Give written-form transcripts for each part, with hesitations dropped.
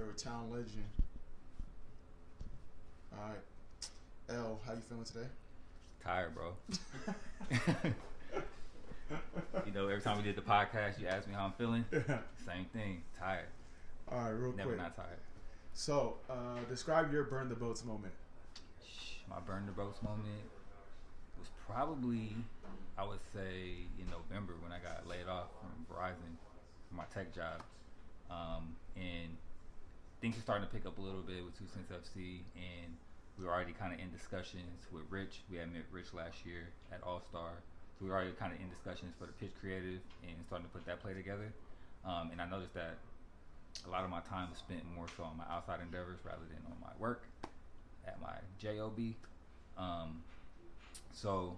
here with Town Legend. All right, L, how you feeling today? Tired, bro. Every time we did the podcast, you asked me how I'm feeling. Same thing. Tired. All right, real Never quick. not tired. So, describe your burn the boats moment. My burn the boats moment was probably, I would say, in November when I got laid off from Verizon for my tech job. And things were starting to pick up a little bit with 2 Cents FC, and we were already kind of in discussions with Rich. We had met Rich last year at All Star. So we were already kind of in discussions for the Pitch Creative and starting to put that play together. And I noticed that a lot of my time was spent more so on my outside endeavors rather than on my work at my job. So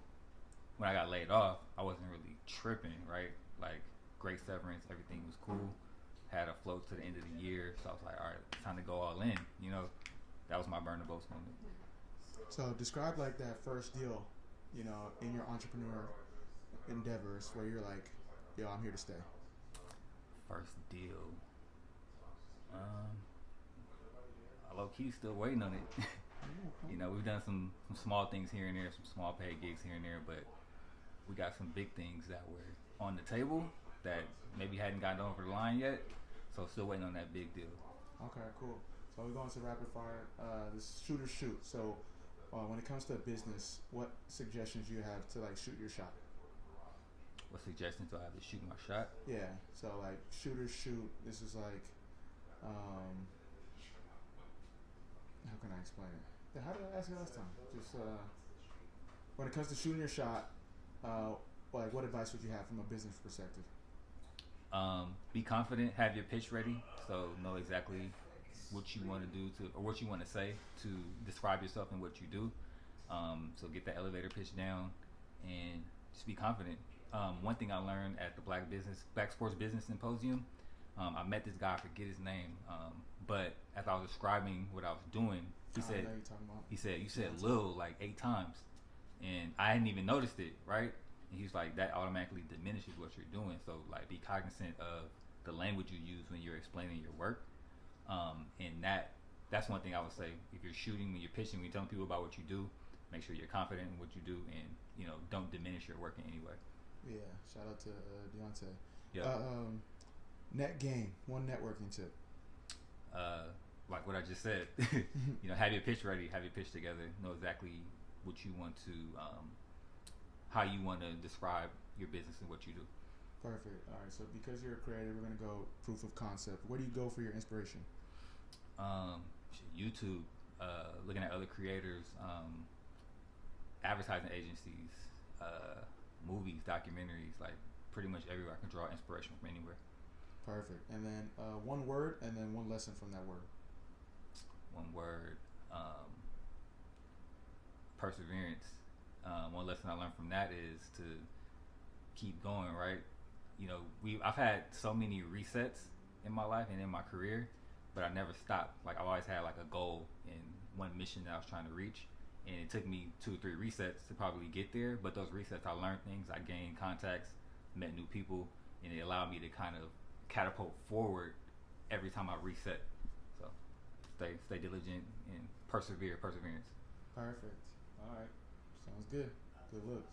when I got laid off, I wasn't really tripping, right? Like, great severance, everything was cool. Had a float to the end of the year, so I was like, all right, it's time to go all in. That was my burn the boats moment. So, describe like that first deal, in your entrepreneur endeavors where you're like, yo, I'm here to stay. First deal. I low-key still waiting on it. We've done some small things here and there, some small paid gigs here and there, but we got some big things that were on the table that maybe hadn't gotten over the line yet. So still waiting on that big deal. Okay, cool. So we're going to rapid fire. This shoot or shoot. So when it comes to business, what suggestions do you have to like shoot your shot? What suggestions do I have to shoot my shot? Yeah. So like shoot or shoot. This is like, how can I explain it? How did I ask you last time? Just when it comes to shooting your shot, like what advice would you have from a business perspective? Be confident, have your pitch ready, so know exactly what you want to do or what you want to say to describe yourself and what you do. So get the elevator pitch down and just be confident. One thing I learned at the Black Sports Business Symposium, I met this guy, I forget his name, but as I was describing what I was doing, he said, you said Lil like 8 times, and I hadn't even noticed it, right? And he's like, that automatically diminishes what you're doing. So like, be cognizant of the language you use when you're explaining your work. And that's one thing I would say. If you're shooting, when you're pitching, when you're telling people about what you do, make sure you're confident in what you do, and don't diminish your work in any way. Yeah. Shout out to Deontay. Yeah. Net game. One networking tip. Like what I just said. Have your pitch ready. Have your pitch together. Know exactly what you want to. How you want to describe your business and what you do. Perfect. All right. So because you're a creator, we're gonna go proof of concept. Where do you go for your inspiration? YouTube. Looking at other creators, advertising agencies, movies, documentaries. Like pretty much everywhere I can draw inspiration from anywhere. Perfect. And then one word, and then one lesson from that word. One word. Perseverance. One lesson I learned from that is to keep going, right? I've had so many resets in my life and in my career, but I never stopped. Like, I always had like a goal and one mission that I was trying to reach, and it took me 2 or 3 resets to probably get there. But those resets, I learned things, I gained contacts, met new people, and it allowed me to kind of catapult forward every time I reset. So stay diligent and perseverance. Perfect. All right. Sounds good. Good looks.